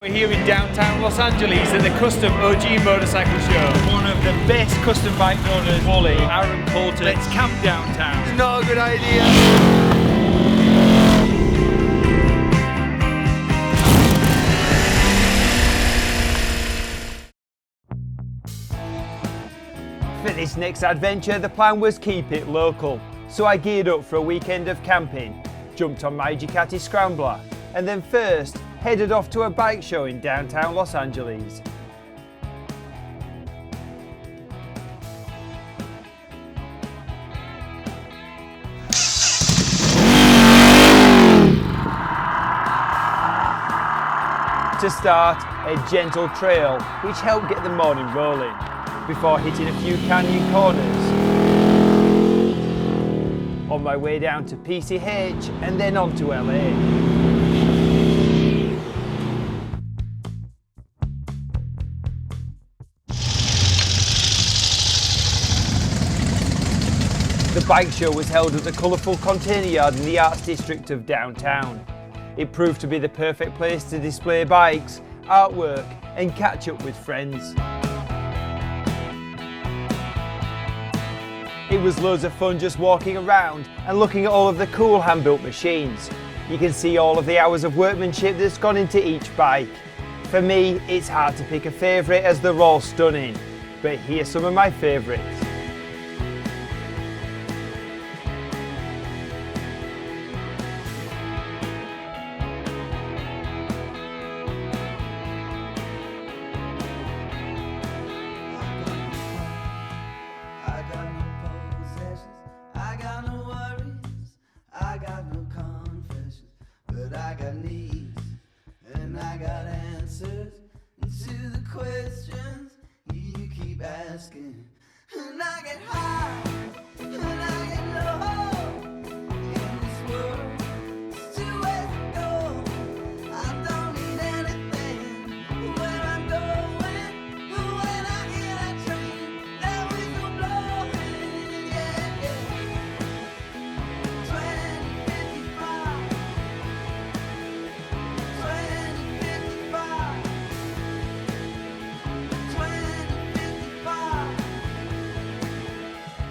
We're here in downtown Los Angeles at the Custom OG Motorcycle Show. One of the best custom bike builders, Wally, Aaron Coulter. Let's camp downtown. It's not a good idea. For this next adventure, the plan was keep it local. So I geared up for a weekend of camping, jumped on my Ducati Scrambler, and then first headed off to a bike show in downtown Los Angeles. To start, a gentle trail which helped get the morning rolling, before hitting a few canyon corners. On my way down to PCH and then on to LA. The bike show was held at the colourful container yard in the Arts District of downtown. It proved to be the perfect place to display bikes, artwork and catch up with friends. It was loads of fun just walking around and looking at all of the cool hand-built machines. You can see all of the hours of workmanship that's gone into each bike. For me, it's hard to pick a favourite as they're all stunning, but here's some of my favourites. I got needs and I got answers to the questions you keep asking. And I get high and I get low. In this world, it's two ways to go. I don't need anything when I'm going. When I hear that train, that whistle blowing, yeah, yeah. 2055.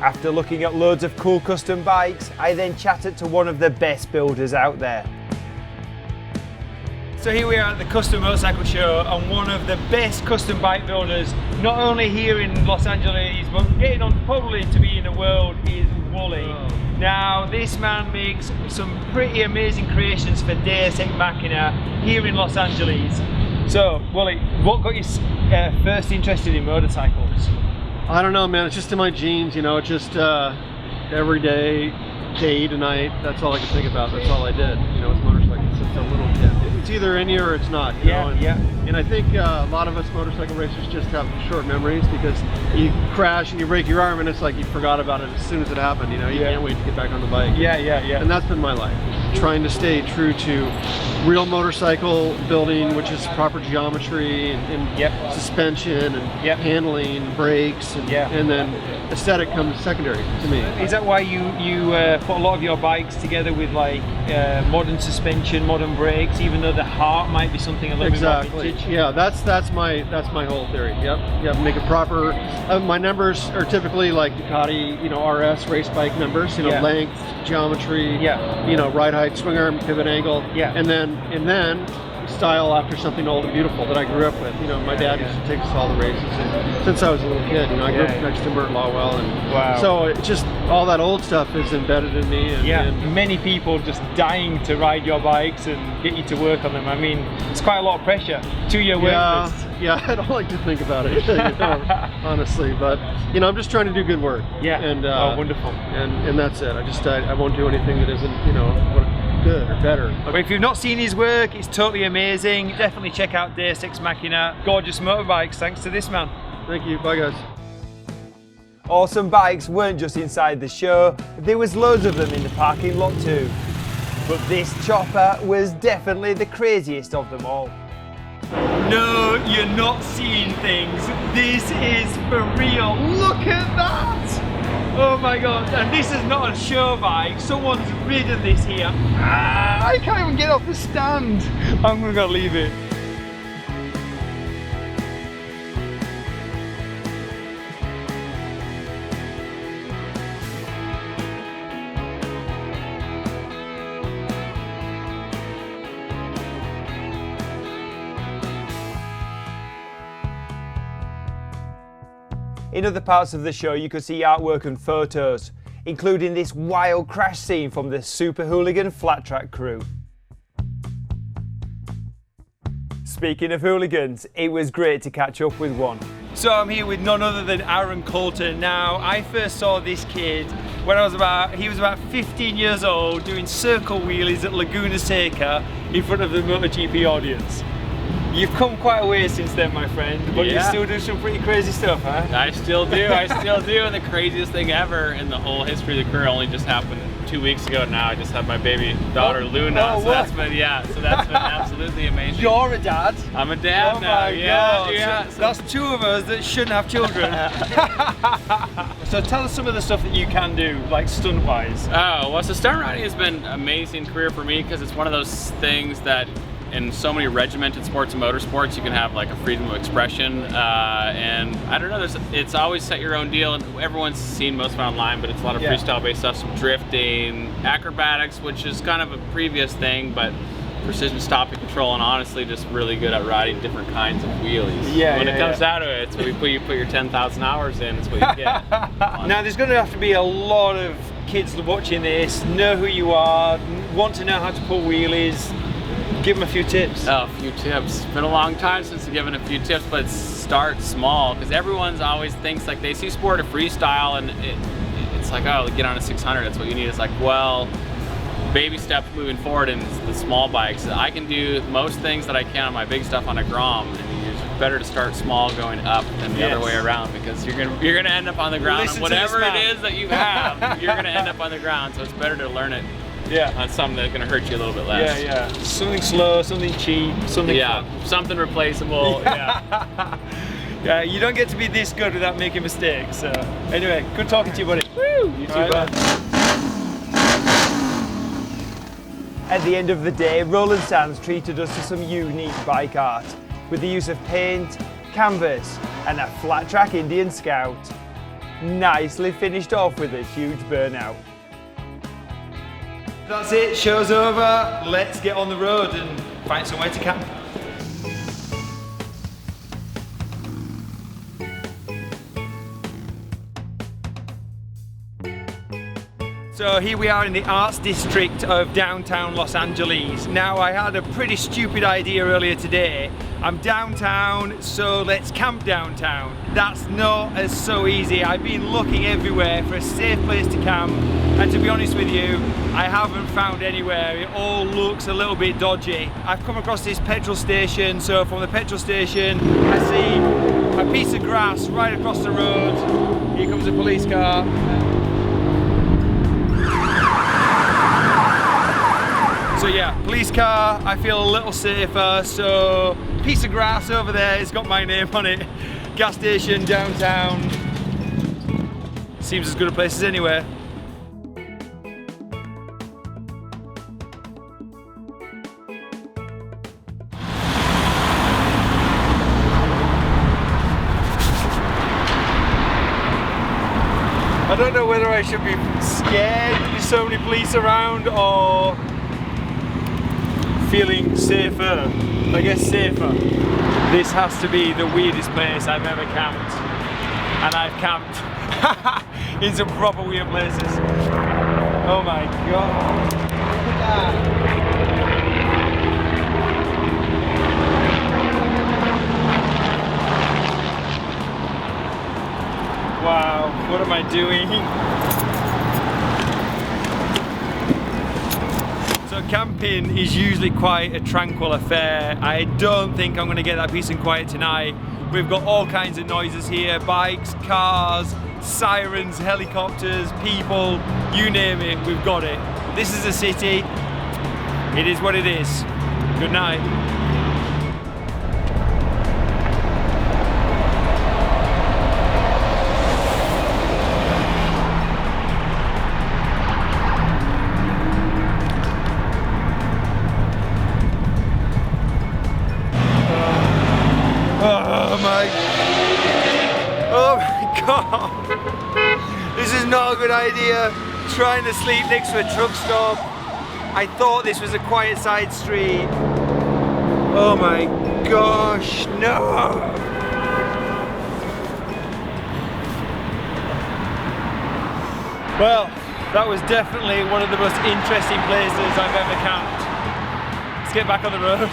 After looking at loads of cool custom bikes, I then chatted to one of the best builders out there. So here we are at the Custom Motorcycle Show, and one of the best custom bike builders, not only here in Los Angeles, but getting on probably to be in the world, is Wally. Oh. Now, this man makes some pretty amazing creations for Deus Ex Machina here in Los Angeles. So, Wally, what got you first interested in motorcycles? I don't know, man, it's just in my genes, you know, just every day, day to night, that's all I could think about, that's all I did, you know, with motorcycles since a little kid. It's either in you or it's not, you know? And I think a lot of us motorcycle racers just have short memories because you crash and you break your arm and it's like you forgot about it as soon as it happened, you know, you can't wait to get back on the bike. And that's been my life, trying to stay true to real motorcycle building, which is proper geometry and suspension and handling, brakes, and then aesthetic comes secondary to me. Is that why you put a lot of your bikes together with like modern suspension, modern brakes, even though the heart might be something a little bit more vintage? Yeah, that's my whole theory. Yep, make it proper. My numbers are typically like Ducati, you know, RS race bike numbers, you know, length, geometry, you know, ride height, swing arm, pivot angle, and then style after something old and beautiful that I grew up with. You know, my dad used to take us to all the races, and since I was a little kid, you know, I grew up next to Burt Lawwell, and so it's just all that old stuff is embedded in me. And many people just dying to ride your bikes and get you to work on them. I mean, it's quite a lot of pressure to your work list. Yeah, I don't like to think about it, you know, honestly, but you know, I'm just trying to do good work. And wonderful. And that's it. I won't do anything that isn't, you know, good or better. But if you've not seen his work, it's totally amazing. Definitely check out Deus Ex Machina. Gorgeous motorbikes, thanks to this man. Thank you, bye guys. Awesome bikes weren't just inside the show, there was loads of them in the parking lot too. But this chopper was definitely the craziest of them all. No, you're not seeing things. This is for real. Look at that! Oh my god, and this is not a show bike, someone's ridden this here. I can't even get off the stand. I'm gonna leave it. In other parts of the show you could see artwork and photos, including this wild crash scene from the Super Hooligan Flat Track crew. Speaking of hooligans, it was great to catch up with one. So I'm here with none other than Aaron Coulter. Now, I first saw this kid when he was about 15 years old doing circle wheelies at Laguna Seca in front of the MotoGP audience. You've come quite a way since then, my friend, but you still do some pretty crazy stuff, huh? I still do, and the craziest thing ever in the whole history of the career only just happened 2 weeks ago now. I just had my baby daughter Luna, so that's been absolutely amazing. You're a dad? I'm a dad now, God. yeah. So that's two of us that shouldn't have children. So tell us some of the stuff that you can do, like stunt-wise. Oh, well, so stunt riding has been an amazing career for me because it's one of those things that in so many regimented sports and motorsports you can have like a freedom of expression, and I don't know, it's always set your own deal, and everyone's seen most of it online, but it's a lot of freestyle based stuff, some drifting, acrobatics, which is kind of a previous thing, but precision stopping control, and honestly just really good at riding different kinds of wheelies. When it comes down to it, it's when you put your 10,000 hours in, it's what you get. Now there's going to have to be a lot of kids watching this, know who you are, want to know how to pull wheelies. Give them a few tips. Oh, a few tips. It's been a long time since I've given a few tips, but start small, because everyone's always thinks like they see sport of freestyle and it's like, oh, get on a 600, that's what you need. It's like, well, baby steps moving forward, and it's the small bikes. I can do most things that I can on my big stuff on a Grom, and it's better to start small going up than the other way around, because you're gonna end up on the ground. And whatever it is that you have, you're gonna end up on the ground, so it's better to learn it on something that's gonna hurt you a little bit less. Something slow, something cheap, something fun. Something replaceable. Yeah, you don't get to be this good without making mistakes. So anyway, good talking to you, buddy. Woo! You too, bud. At the end of the day, Roland Sands treated us to some unique bike art with the use of paint, canvas and a flat track Indian Scout. Nicely finished off with a huge burnout. That's it, show's over. Let's get on the road and find somewhere to camp. So here we are in the Arts District of downtown Los Angeles. Now, I had a pretty stupid idea earlier today. I'm downtown, so let's camp downtown. That's not as so easy. I've been looking everywhere for a safe place to camp, and to be honest with you, I haven't found anywhere. It all looks a little bit dodgy. I've come across this petrol station, so from the petrol station I see a piece of grass right across the road. Here comes a police car. So yeah, police car, I feel a little safer. So piece of grass over there, it's got my name on it. Gas station downtown. Seems as good a place as anywhere. I don't know whether I should be scared with so many police around or feeling safer. I guess safer. This has to be the weirdest place I've ever camped. And I've camped in some proper weird places. Oh my god. Look at that. Wow, what am I doing? So camping is usually quite a tranquil affair. I don't think I'm going to get that peace and quiet tonight. We've got all kinds of noises here, bikes, cars, sirens, helicopters, people, you name it, we've got it. This is a city. It is what it is. Good night. Oh my god, this is not a good idea, trying to sleep next to a truck stop. I thought this was a quiet side street. Oh my gosh, no. Well, that was definitely one of the most interesting places I've ever camped. Let's get back on the road.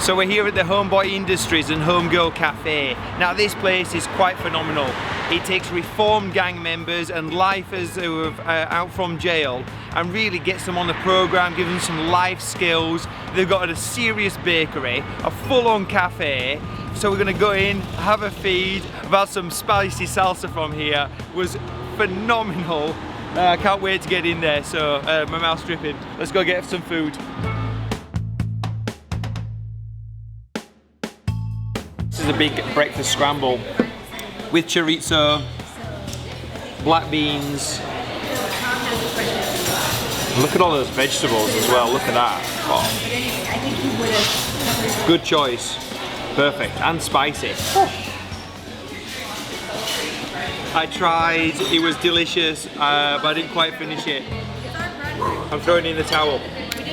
So we're here at the Homeboy Industries and Homegirl Cafe. Now this place is quite phenomenal. It takes reformed gang members and lifers who are out from jail and really gets them on the program, gives them some life skills. They've got a serious bakery, a full-on cafe. So we're gonna go in, have a feed. I've had some spicy salsa from here. It was phenomenal. I can't wait to get in there, so my mouth's dripping. Let's go get some food. This is a big breakfast scramble with chorizo, black beans. Look at all those vegetables as well, look at that. Oh. Good choice, perfect, and spicy. I tried, it was delicious, but I didn't quite finish it. I'm throwing in the towel.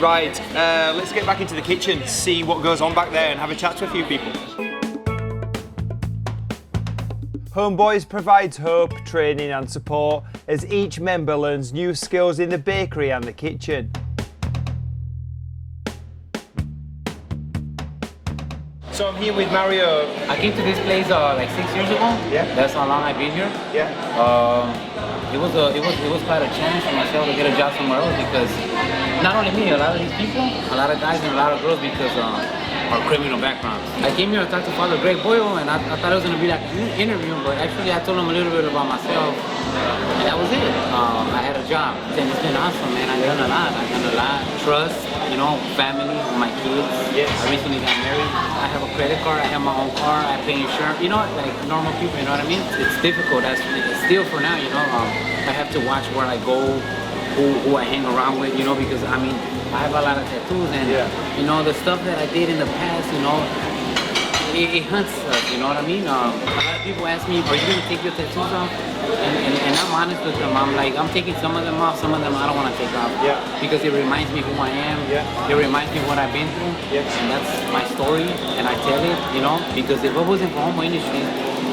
Right, let's get back into the kitchen, see what goes on back there and have a chat to a few people. Homeboys provides hope, training and support as each member learns new skills in the bakery and the kitchen. So I'm here with Mario. I came to this place like 6 years ago. Yeah. That's how long I've been here. Yeah. It was quite a challenge for myself to get a job somewhere else because not only me, a lot of these people, a lot of guys and a lot of girls because are criminal backgrounds. I came here to talk to Father Greg Boyle and I thought it was going to be like an interview, but actually I told him a little bit about myself and that was it. I had a job and it's been awesome, man. I've done a lot. Trust, you know, family, my kids. Yes. I recently got married. I have a credit card, I have my own car, I pay insurance, you know, like normal people, you know what I mean? It's difficult, it's still for now, you know, I have to watch where I go, who I hang around with, you know, because I mean, I have a lot of tattoos and, you know, the stuff that I did in the past, you know, it hunts us, you know what I mean? A lot of people ask me, are you going to take your tattoos off? And I'm honest with them, I'm like, I'm taking some of them off, some of them I don't want to take off. Yeah. Because it reminds me who I am, it reminds me what I've been through, and that's my story, and I tell it, you know, because if it wasn't for Homo Industries,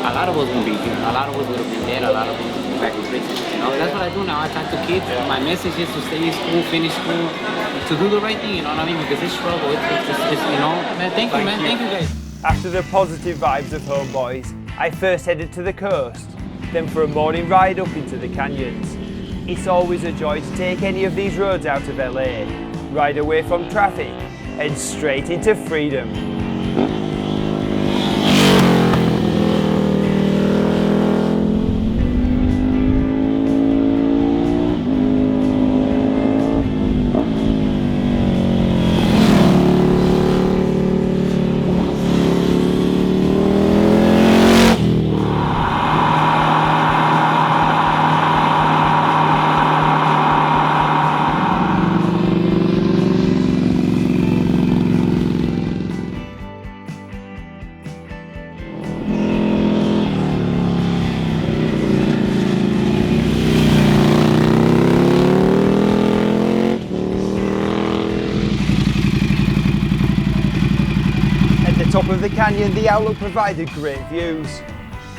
a lot of us wouldn't be here, a lot of us would have been dead, a lot of us would be back in prison, you know, that's what I do now, I talk to kids, my message is to stay in school, finish school, to do the right thing, you know what I mean, because it's struggle, it's you know, man, thank you guys. After the positive vibes of Homeboys, I first headed to the coast, then for a morning ride up into the canyons. It's always a joy to take any of these roads out of LA, ride away from traffic, and straight into freedom. Top of the canyon, the outlook provided great views.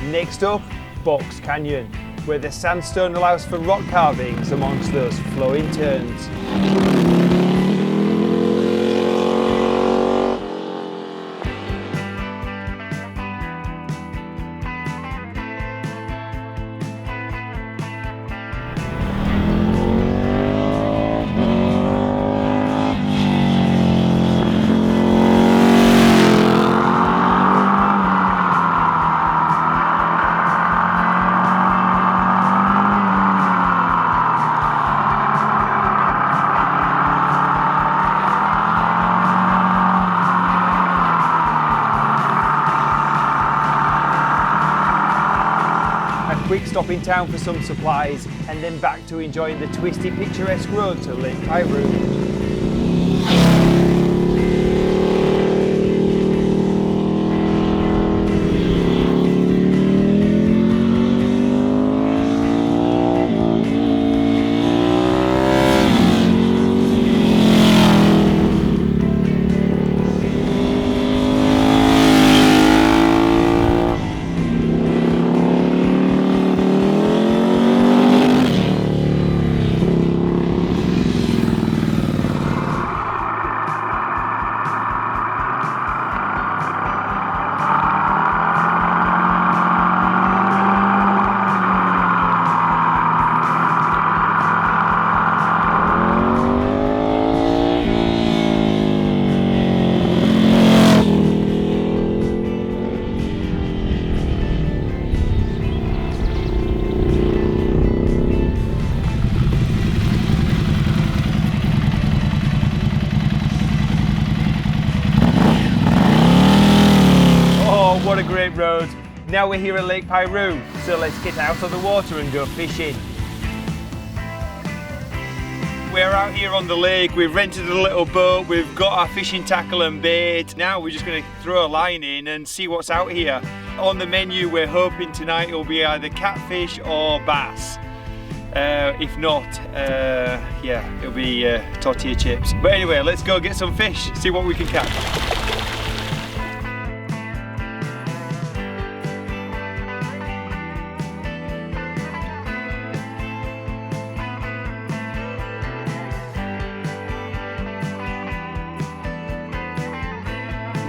Next up, Box Canyon, where the sandstone allows for rock carvings amongst those flowing turns. Quick stop in town for some supplies and then back to enjoying the twisty picturesque road to Lake Piru. what a great road. Now we're here at Lake Piru, so let's get out of the water and go fishing. We're out here on the lake, we've rented a little boat, we've got our fishing tackle and bait. Now we're just going to throw a line in and see what's out here. On the menu we're hoping tonight it'll be either catfish or bass. If not, yeah, it'll be tortilla chips. But anyway, let's go get some fish, see what we can catch.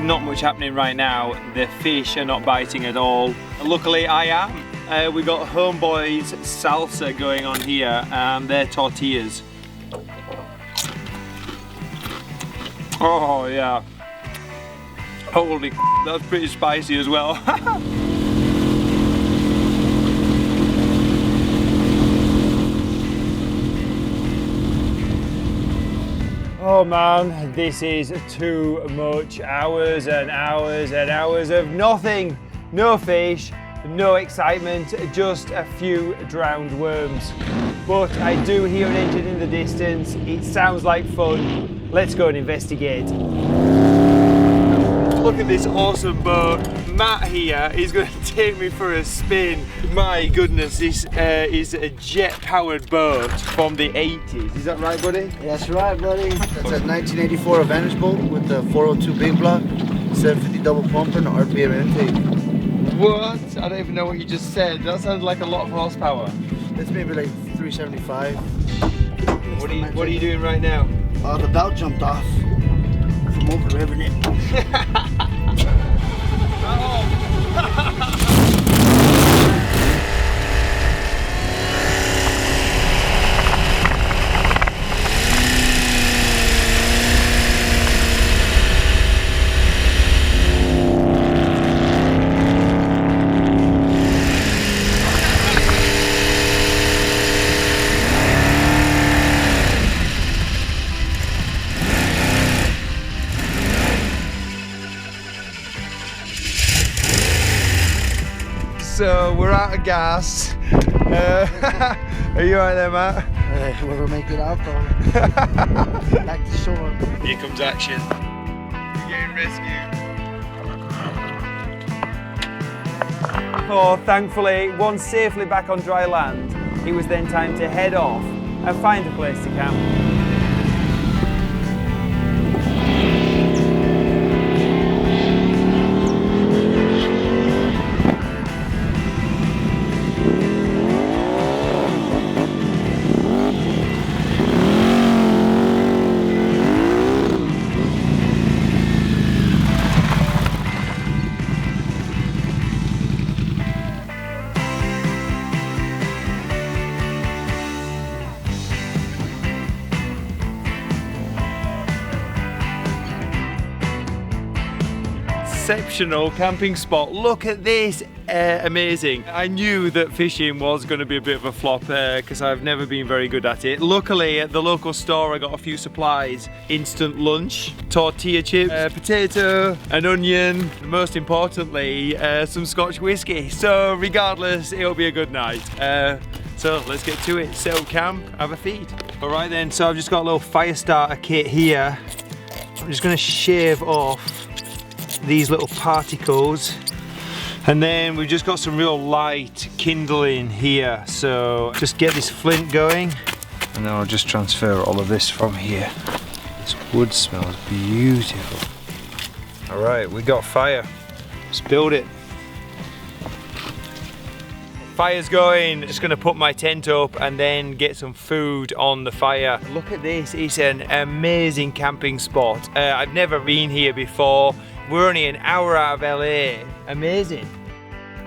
Not much happening right now. The fish are not biting at all. Luckily I am. We got Homeboy's salsa going on here and they're tortillas. Oh yeah. Holy that's pretty spicy as well. Oh man, this is too much. Hours and hours and hours of nothing. No fish, no excitement, just a few drowned worms. But I do hear an engine in the distance. It sounds like fun. Let's go and investigate. Look at this awesome boat. Matt here is going to take me for a spin. My goodness, this is a jet-powered boat from the 80s. Is that right, buddy? That's right, buddy. That's a 1984 Advantage boat with the 402 big block, 750 double pumper, and RPM intake. What? I don't even know what you just said. That sounds like a lot of horsepower. It's maybe like 375. What are you doing right now? The belt jumped off from over revving it. So we're out of gas. Are you alright there, Matt? Whoever make it out though. Back to shore. Here comes action. We're getting rescued. Oh, thankfully, once safely back on dry land, it was then time to head off and find a place to camp. Exceptional camping spot. Look at this, amazing. I knew that fishing was going to be a bit of a flop because I've never been very good at it. Luckily at the local store I got a few supplies. Instant lunch, tortilla chips, potato, an onion, and most importantly some Scotch whiskey. So regardless it'll be a good night. So let's get to it. Set up camp, have a feed. Alright then, so I've just got a little fire starter kit here. I'm just going to shave off these little particles, and then we've just got some real light kindling here, so just get this flint going and then I'll just transfer all of this from here. This wood smells beautiful. All right, we got fire, let's build it. Fire's going. Just gonna put my tent up and then get some food on the fire. Look at this, it's an amazing camping spot. I've never been here before. We're only an hour out of LA. Amazing.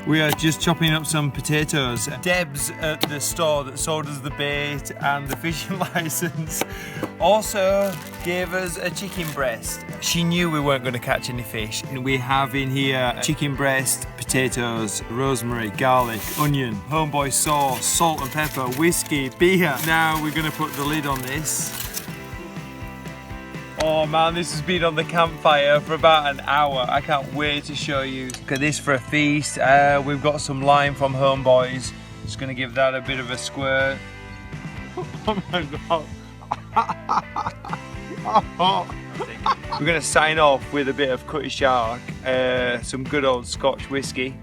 We are just chopping up some potatoes. Deb's at the store that sold us the bait and the fishing license also gave us a chicken breast. She knew we weren't going to catch any fish, and we have in here chicken breast, potatoes, rosemary, garlic, onion, homeboy sauce, salt and pepper, whiskey, beer. Now we're going to put the lid on this. Oh man, this has been on the campfire for about an hour. I can't wait to show you. Look at this for a feast. We've got some lime from Homeboys. Just gonna give that a bit of a squirt. Oh my god. We're gonna sign off with a bit of Cutty Shark, some good old Scotch whiskey.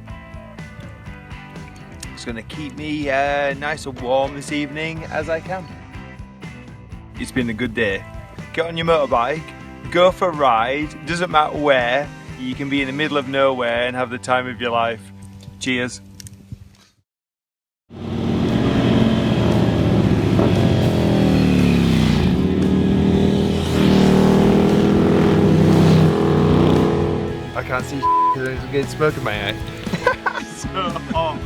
It's gonna keep me nice and warm this evening as I can. It's been a good day. Get on your motorbike, go for a ride, doesn't matter where, you can be in the middle of nowhere and have the time of your life. Cheers. I can't see because I'm getting smoke in my eye. So hot.